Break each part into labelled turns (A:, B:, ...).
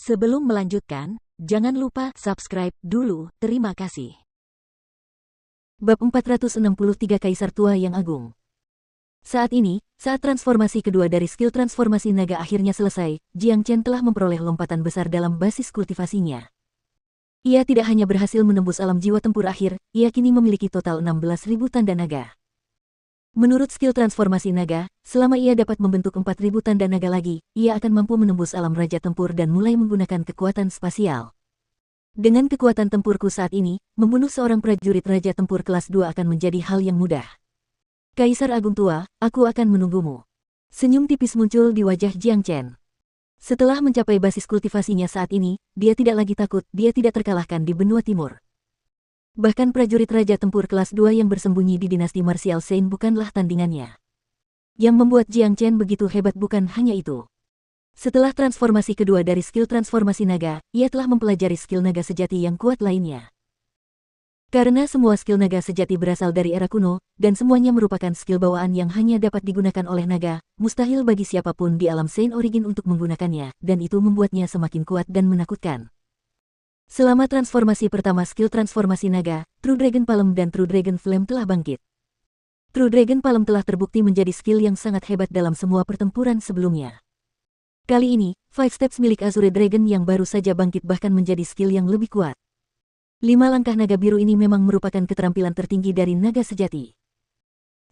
A: Sebelum melanjutkan, jangan lupa subscribe dulu, terima kasih.
B: Bab 463 Kaisar Tua yang Agung. Saat ini, saat transformasi kedua dari skill transformasi naga akhirnya selesai, Jiang Chen telah memperoleh lompatan besar dalam basis kultivasinya. Ia tidak hanya berhasil menembus alam jiwa tempur akhir, ia kini memiliki total 16.000 tanda naga. Menurut skill transformasi naga, selama ia dapat membentuk 4.000 tanda naga lagi, ia akan mampu menembus alam raja tempur dan mulai menggunakan kekuatan spasial. Dengan kekuatan tempurku saat ini, membunuh seorang prajurit raja tempur kelas 2 akan menjadi hal yang mudah. Kaisar Agung Tua, aku akan menunggumu. Senyum tipis muncul di wajah Jiang Chen. Setelah mencapai basis kultivasinya saat ini, dia tidak lagi takut, dia tidak terkalahkan di benua timur. Bahkan prajurit raja tempur kelas 2 yang bersembunyi di dinasti martial Saint bukanlah tandingannya. Yang membuat Jiang Chen begitu hebat bukan hanya itu. Setelah transformasi kedua dari skill transformasi naga, ia telah mempelajari skill naga sejati yang kuat lainnya. Karena semua skill naga sejati berasal dari era kuno, dan semuanya merupakan skill bawaan yang hanya dapat digunakan oleh naga, mustahil bagi siapapun di alam Saint Origin untuk menggunakannya, dan itu membuatnya semakin kuat dan menakutkan. Selama transformasi pertama skill transformasi naga, True Dragon Palm dan True Dragon Flame telah bangkit. True Dragon Palm telah terbukti menjadi skill yang sangat hebat dalam semua pertempuran sebelumnya. Kali ini, Five Steps milik Azure Dragon yang baru saja bangkit bahkan menjadi skill yang lebih kuat. 5 langkah naga biru ini memang merupakan keterampilan tertinggi dari naga sejati.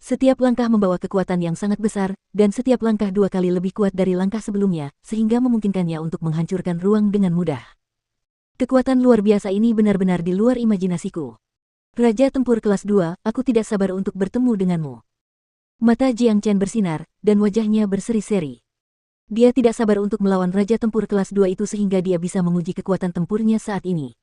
B: Setiap langkah membawa kekuatan yang sangat besar, dan setiap langkah 2 kali lebih kuat dari langkah sebelumnya, sehingga memungkinkannya untuk menghancurkan ruang dengan mudah. Kekuatan luar biasa ini benar-benar di luar imajinasiku. Raja tempur kelas 2, aku tidak sabar untuk bertemu denganmu. Mata Jiang Chen bersinar, dan wajahnya berseri-seri. Dia tidak sabar untuk melawan Raja tempur kelas 2 itu sehingga dia bisa menguji kekuatan tempurnya saat ini.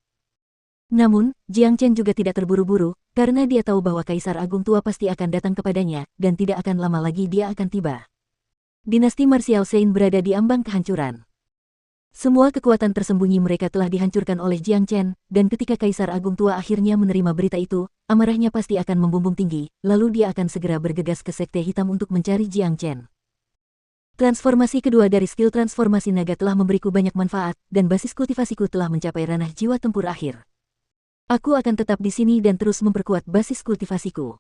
B: Namun, Jiang Chen juga tidak terburu-buru, karena dia tahu bahwa Kaisar Agung Tua pasti akan datang kepadanya, dan tidak akan lama lagi dia akan tiba. Dinasti martial Saint berada di ambang kehancuran. Semua kekuatan tersembunyi mereka telah dihancurkan oleh Jiang Chen, dan ketika Kaisar Agung Tua akhirnya menerima berita itu, amarahnya pasti akan membumbung tinggi, lalu dia akan segera bergegas ke Sekte Hitam untuk mencari Jiang Chen. Transformasi kedua dari skill transformasi naga telah memberiku banyak manfaat, dan basis kultivasiku telah mencapai ranah jiwa tempur akhir. Aku akan tetap di sini dan terus memperkuat basis kultivasiku.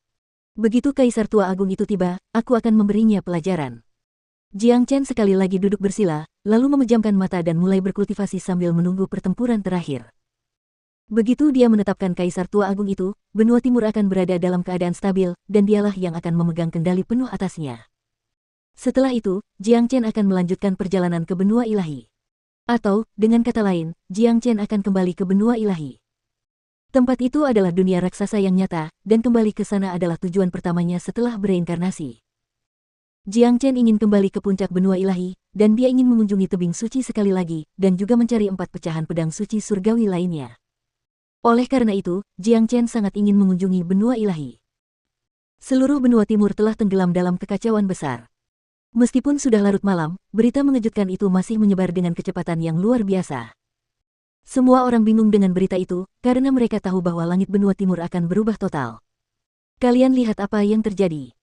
B: Begitu Kaisar Tua Agung itu tiba, aku akan memberinya pelajaran. Jiang Chen sekali lagi duduk bersila, lalu memejamkan mata dan mulai berkultivasi sambil menunggu pertempuran terakhir. Begitu dia menetapkan Kaisar Tua Agung itu, benua timur akan berada dalam keadaan stabil, dan dialah yang akan memegang kendali penuh atasnya. Setelah itu, Jiang Chen akan melanjutkan perjalanan ke benua ilahi. Atau, dengan kata lain, Jiang Chen akan kembali ke benua ilahi. Tempat itu adalah dunia raksasa yang nyata, dan kembali ke sana adalah tujuan pertamanya setelah bereinkarnasi. Jiang Chen ingin kembali ke puncak benua ilahi, dan dia ingin mengunjungi tebing suci sekali lagi, dan juga mencari 4 pecahan pedang suci surgawi lainnya. Oleh karena itu, Jiang Chen sangat ingin mengunjungi benua ilahi. Seluruh benua timur telah tenggelam dalam kekacauan besar. Meskipun sudah larut malam, berita mengejutkan itu masih menyebar dengan kecepatan yang luar biasa. Semua orang bingung dengan berita itu, karena mereka tahu bahwa langit benua timur akan berubah total. Kalian lihat apa yang terjadi.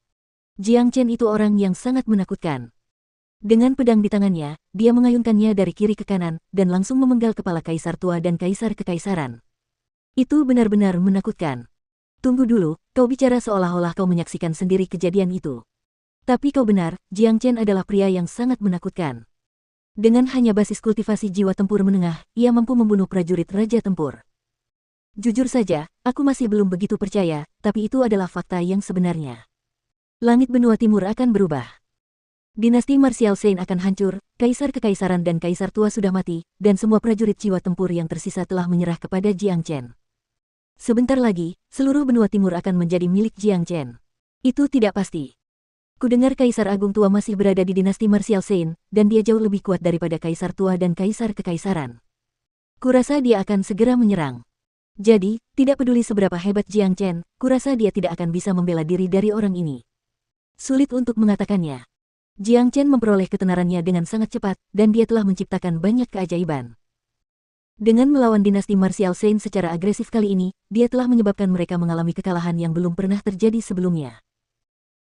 B: Jiang Chen itu orang yang sangat menakutkan. Dengan pedang di tangannya, dia mengayunkannya dari kiri ke kanan, dan langsung memenggal kepala Kaisar Tua dan Kaisar Kekaisaran. Itu benar-benar menakutkan. Tunggu dulu, kau bicara seolah-olah kau menyaksikan sendiri kejadian itu. Tapi kau benar, Jiang Chen adalah pria yang sangat menakutkan. Dengan hanya basis kultivasi jiwa tempur menengah, ia mampu membunuh prajurit raja tempur. Jujur saja, aku masih belum begitu percaya, tapi itu adalah fakta yang sebenarnya. Langit benua timur akan berubah. Dinasti martial Saint akan hancur, Kaisar Kekaisaran dan Kaisar Tua sudah mati, dan semua prajurit jiwa tempur yang tersisa telah menyerah kepada Jiang Chen. Sebentar lagi, seluruh benua timur akan menjadi milik Jiang Chen. Itu tidak pasti. Kudengar Kaisar Agung Tua masih berada di dinasti martial Saint, dan dia jauh lebih kuat daripada Kaisar Tua dan Kaisar Kekaisaran. Kurasa dia akan segera menyerang. Jadi, tidak peduli seberapa hebat Jiang Chen, kurasa dia tidak akan bisa membela diri dari orang ini. Sulit untuk mengatakannya. Jiang Chen memperoleh ketenarannya dengan sangat cepat, dan dia telah menciptakan banyak keajaiban. Dengan melawan dinasti martial Saint secara agresif kali ini, dia telah menyebabkan mereka mengalami kekalahan yang belum pernah terjadi sebelumnya.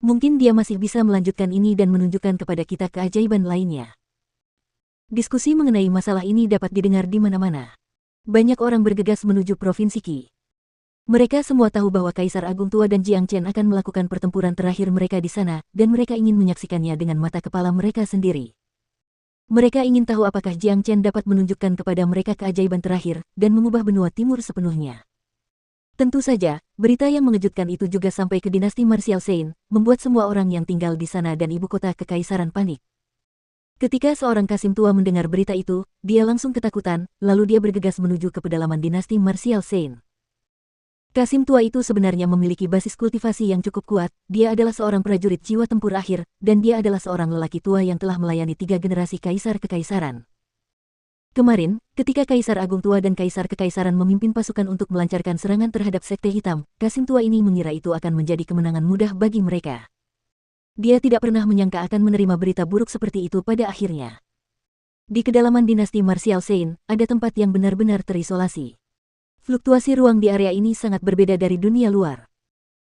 B: Mungkin dia masih bisa melanjutkan ini dan menunjukkan kepada kita keajaiban lainnya. Diskusi mengenai masalah ini dapat didengar di mana-mana. Banyak orang bergegas menuju Provinsi Qi. Mereka semua tahu bahwa Kaisar Agung Tua dan Jiang Chen akan melakukan pertempuran terakhir mereka di sana, dan mereka ingin menyaksikannya dengan mata kepala mereka sendiri. Mereka ingin tahu apakah Jiang Chen dapat menunjukkan kepada mereka keajaiban terakhir, dan mengubah benua timur sepenuhnya. Tentu saja, berita yang mengejutkan itu juga sampai ke dinasti Martial Sein, membuat semua orang yang tinggal di sana dan ibu kota kekaisaran panik. Ketika seorang Kasim tua mendengar berita itu, dia langsung ketakutan, lalu dia bergegas menuju ke pedalaman dinasti Martial Sein. Kasim tua itu sebenarnya memiliki basis kultivasi yang cukup kuat, dia adalah seorang prajurit jiwa tempur akhir, dan dia adalah seorang lelaki tua yang telah melayani 3 generasi kaisar kekaisaran. Kemarin, ketika Kaisar Agung Tua dan Kaisar Kekaisaran memimpin pasukan untuk melancarkan serangan terhadap Sekte Hitam, Kasim tua ini mengira itu akan menjadi kemenangan mudah bagi mereka. Dia tidak pernah menyangka akan menerima berita buruk seperti itu pada akhirnya. Di kedalaman dinasti Martial Sein, ada tempat yang benar-benar terisolasi. Fluktuasi ruang di area ini sangat berbeda dari dunia luar.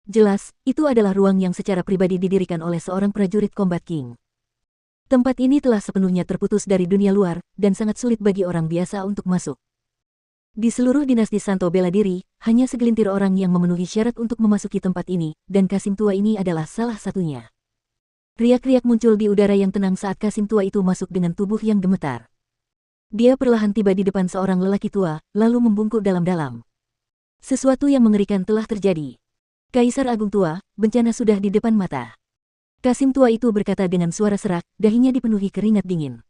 B: Jelas, itu adalah ruang yang secara pribadi didirikan oleh seorang prajurit Combat King. Tempat ini telah sepenuhnya terputus dari dunia luar, dan sangat sulit bagi orang biasa untuk masuk. Di seluruh dinasti Santo bela diri, hanya segelintir orang yang memenuhi syarat untuk memasuki tempat ini, dan Kasim tua ini adalah salah satunya. Riak-riak muncul di udara yang tenang saat Kasim tua itu masuk dengan tubuh yang gemetar. Dia perlahan tiba di depan seorang lelaki tua, lalu membungkuk dalam-dalam. Sesuatu yang mengerikan telah terjadi. Kaisar Agung Tua, bencana sudah di depan mata. Kasim tua itu berkata dengan suara serak, dahinya dipenuhi keringat dingin.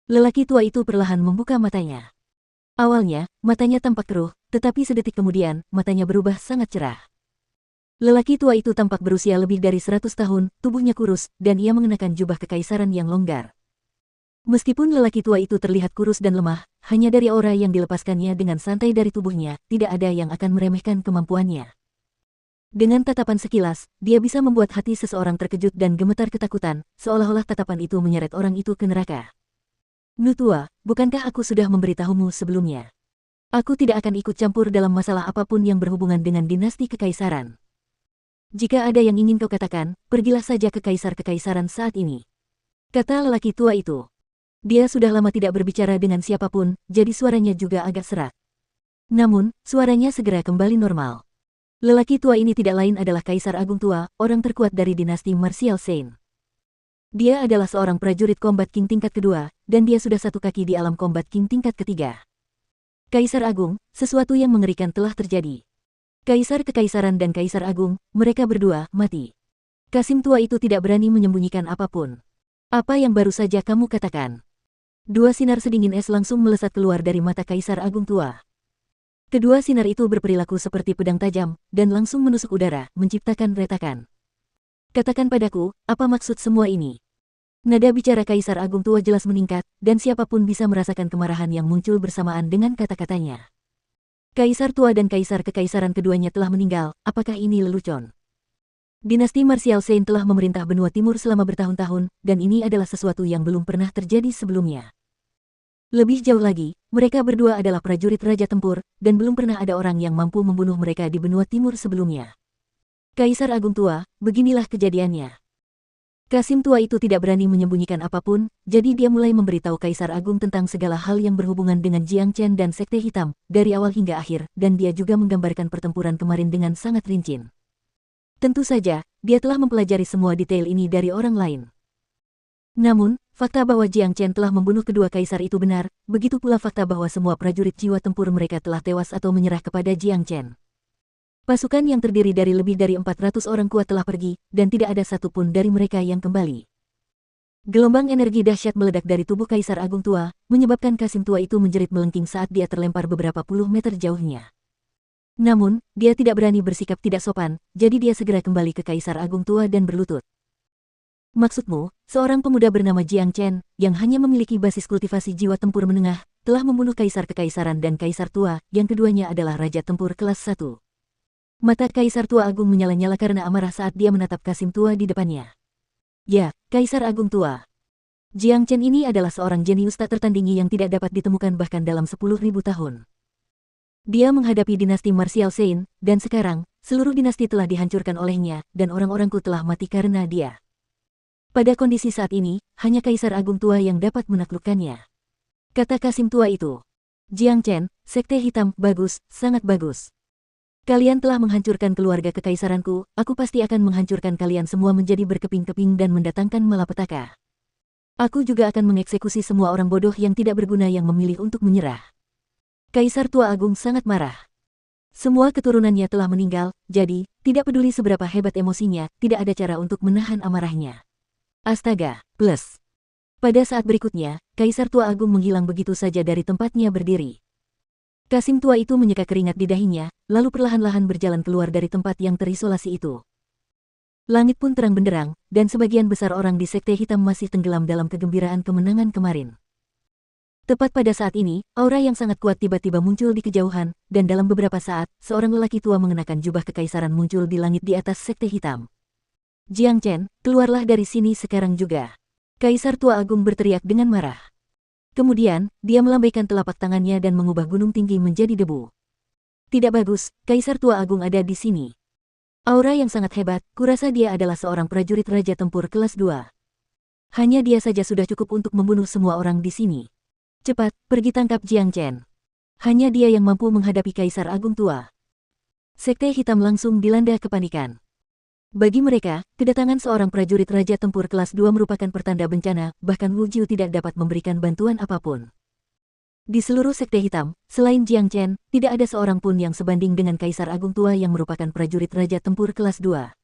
B: Lelaki tua itu perlahan membuka matanya. Awalnya, matanya tampak keruh, tetapi sedetik kemudian, matanya berubah sangat cerah. Lelaki tua itu tampak berusia lebih dari 100 tahun, tubuhnya kurus, dan ia mengenakan jubah kekaisaran yang longgar. Meskipun lelaki tua itu terlihat kurus dan lemah, hanya dari aura yang dilepaskannya dengan santai dari tubuhnya, tidak ada yang akan meremehkan kemampuannya. Dengan tatapan sekilas, dia bisa membuat hati seseorang terkejut dan gemetar ketakutan, seolah-olah tatapan itu menyeret orang itu ke neraka. Nutua, bukankah aku sudah memberitahumu sebelumnya? Aku tidak akan ikut campur dalam masalah apapun yang berhubungan dengan dinasti kekaisaran. Jika ada yang ingin kau katakan, pergilah saja ke kaisar-kekaisaran saat ini. Kata lelaki tua itu. Dia sudah lama tidak berbicara dengan siapapun, jadi suaranya juga agak serak. Namun, suaranya segera kembali normal. Lelaki tua ini tidak lain adalah Kaisar Agung Tua, orang terkuat dari dinasti Martial Sein. Dia adalah seorang prajurit Combat King tingkat kedua, dan dia sudah satu kaki di alam Combat King tingkat ketiga. Kaisar Agung, sesuatu yang mengerikan telah terjadi. Kaisar Kekaisaran dan Kaisar Agung, mereka berdua mati. Kasim tua itu tidak berani menyembunyikan apapun. Apa yang baru saja kamu katakan? 2 sinar sedingin es langsung melesat keluar dari mata Kaisar Agung Tua. Kedua sinar itu berperilaku seperti pedang tajam, dan langsung menusuk udara, menciptakan retakan. Katakan padaku, apa maksud semua ini? Nada bicara Kaisar Agung Tua jelas meningkat, dan siapapun bisa merasakan kemarahan yang muncul bersamaan dengan kata-katanya. Kaisar tua dan kaisar kekaisaran keduanya telah meninggal, apakah ini lelucon? Dinasti Martial Sein telah memerintah benua timur selama bertahun-tahun, dan ini adalah sesuatu yang belum pernah terjadi sebelumnya. Lebih jauh lagi, mereka berdua adalah prajurit raja tempur, dan belum pernah ada orang yang mampu membunuh mereka di benua timur sebelumnya. Kaisar Agung Tua, beginilah kejadiannya. Kasim tua itu tidak berani menyembunyikan apapun, jadi dia mulai memberitahu Kaisar Agung tentang segala hal yang berhubungan dengan Jiang Chen dan Sekte Hitam, dari awal hingga akhir, dan dia juga menggambarkan pertempuran kemarin dengan sangat rinci. Tentu saja, dia telah mempelajari semua detail ini dari orang lain. Namun, fakta bahwa Jiang Chen telah membunuh kedua kaisar itu benar, begitu pula fakta bahwa semua prajurit jiwa tempur mereka telah tewas atau menyerah kepada Jiang Chen. Pasukan yang terdiri dari lebih dari 400 orang kuat telah pergi, dan tidak ada satupun dari mereka yang kembali. Gelombang energi dahsyat meledak dari tubuh Kaisar Agung Tua, menyebabkan Kasim tua itu menjerit melengking saat dia terlempar beberapa puluh meter jauhnya. Namun, dia tidak berani bersikap tidak sopan, jadi dia segera kembali ke Kaisar Agung Tua dan berlutut. Maksudmu, seorang pemuda bernama Jiang Chen, yang hanya memiliki basis kultivasi jiwa tempur menengah, telah membunuh Kaisar Kekaisaran dan Kaisar Tua, yang keduanya adalah Raja Tempur kelas 1. Mata Kaisar Tua Agung menyala-nyala karena amarah saat dia menatap Kasim tua di depannya. Ya, Kaisar Agung Tua. Jiang Chen ini adalah seorang jenius tak tertandingi yang tidak dapat ditemukan bahkan dalam 10.000 tahun. Dia menghadapi dinasti Martial Sein, dan sekarang, seluruh dinasti telah dihancurkan olehnya, dan orang-orangku telah mati karena dia. Pada kondisi saat ini, hanya Kaisar Agung Tua yang dapat menaklukkannya. kata Kasim tua itu. Jiang Chen, Sekte Hitam, bagus, sangat bagus. Kalian telah menghancurkan keluarga kekaisaranku, aku pasti akan menghancurkan kalian semua menjadi berkeping-keping dan mendatangkan malapetaka. Aku juga akan mengeksekusi semua orang bodoh yang tidak berguna yang memilih untuk menyerah. Kaisar tua agung sangat marah. Semua keturunannya telah meninggal, jadi, tidak peduli seberapa hebat emosinya, tidak ada cara untuk menahan amarahnya. Astaga, plus. Pada saat berikutnya, Kaisar tua agung menghilang begitu saja dari tempatnya berdiri. Kasim tua itu menyeka keringat di dahinya, lalu perlahan-lahan berjalan keluar dari tempat yang terisolasi itu. Langit pun terang benderang, dan sebagian besar orang di Sekte Hitam masih tenggelam dalam kegembiraan kemenangan kemarin. Tepat pada saat ini, aura yang sangat kuat tiba-tiba muncul di kejauhan, dan dalam beberapa saat, seorang lelaki tua mengenakan jubah kekaisaran muncul di langit di atas Sekte Hitam. Jiang Chen, keluarlah dari sini sekarang juga. Kaisar tua agung berteriak dengan marah. Kemudian, dia melambaikan telapak tangannya dan mengubah gunung tinggi menjadi debu. Tidak bagus, Kaisar tua agung ada di sini. Aura yang sangat hebat, kurasa dia adalah seorang prajurit Raja Tempur kelas 2. Hanya dia saja sudah cukup untuk membunuh semua orang di sini. Cepat, pergi tangkap Jiang Chen. Hanya dia yang mampu menghadapi Kaisar Agung tua. Sekte Hitam langsung dilanda kepanikan. Bagi mereka, kedatangan seorang prajurit Raja Tempur kelas 2 merupakan pertanda bencana, bahkan Wu Jiu tidak dapat memberikan bantuan apapun. Di seluruh Sekte Hitam, selain Jiang Chen, tidak ada seorang pun yang sebanding dengan Kaisar Agung tua yang merupakan prajurit Raja Tempur kelas 2.